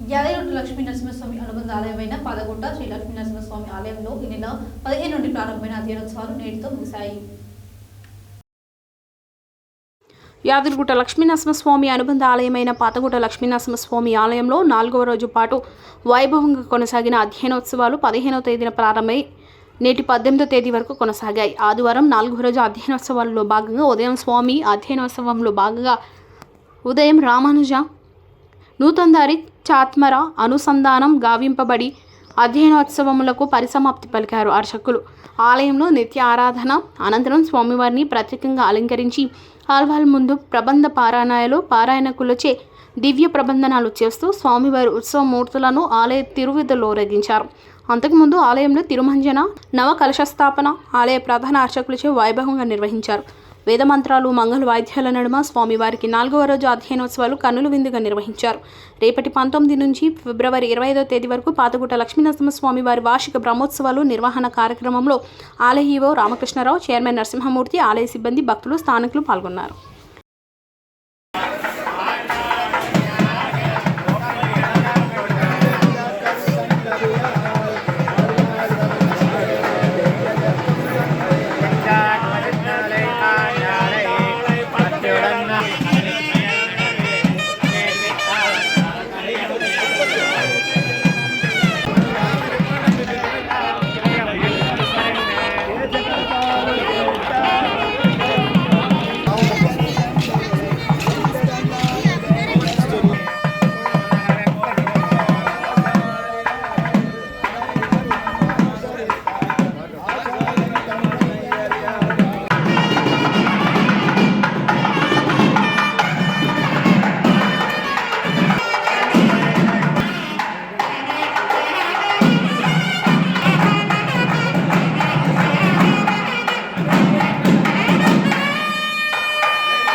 యాదగిరి లక్ష్మీ నరసింహస్వామి అనుబంధ ఆలయమైన పాదగుట్ట శ్రీ లక్ష్మీ నరసింహస్వామి ఆలయంలో ఈ నెల 15 నుండి ప్రారంభమైన అధ్యయనోత్సవాలు నేటితో ముగిశాయి. యాదగిరిగుట్ట లక్ష్మీనరసింహస్వామి అనుబంధ ఆలయమైన పాతగుట్ట లక్ష్మీనరసింహస్వామి ఆలయంలో 4వ రోజు పాటు వైభవంగా కొనసాగిన అధ్యయనోత్సవాలు 15వ తేదీన ప్రారంభమై నేటి 18వ తేదీ వరకు కొనసాగాయి. ఆదివారం 4వ రోజు అధ్యయనోత్సవాల్లో భాగంగా ఉదయం స్వామి అధ్యయనోత్సవంలో భాగంగా ఉదయం రామానుజ నూతనదారి చాత్మర అనుసంధానం గావింపబడి అధ్యయనోత్సవములకు పరిసమాప్తి పలికారు అర్చకులు. ఆలయంలో నిత్య ఆరాధన అనంతరం స్వామివారిని ప్రత్యేకంగా అలంకరించి ఆల్వాల్ ముందు ప్రబంధ పారాయణకులచే దివ్య ప్రబంధనాలు చేస్తూ స్వామివారి ఉత్సవ మూర్తులను ఆలయ తిరువిధుల్లో ఊరేగించారు. అంతకుముందు ఆలయంలో తిరుమంజన నవ కలశస్థాపన ఆలయ ప్రధాన అర్చకులచే వైభవంగా నిర్వహించారు. వేదమంత్రాలు మంగళ వాయిద్యాల నడుమ స్వామివారికి 4వ రోజు అధ్యయనోత్సవాలు కన్నుల విందుగా నిర్వహించారు. రేపటి 19 నుంచి ఫిబ్రవరి 25వ తేదీ వరకు పాతగుట్ట లక్ష్మీనరసింహస్వామి వారి వార్షిక బ్రహ్మోత్సవాలు నిర్వహణ కార్యక్రమంలో ఆలయ ఈవో రామకృష్ణరావు, చైర్మన్ నరసింహమూర్తి, ఆలయ సిబ్బంది, భక్తులు, స్థానికులు పాల్గొన్నారు.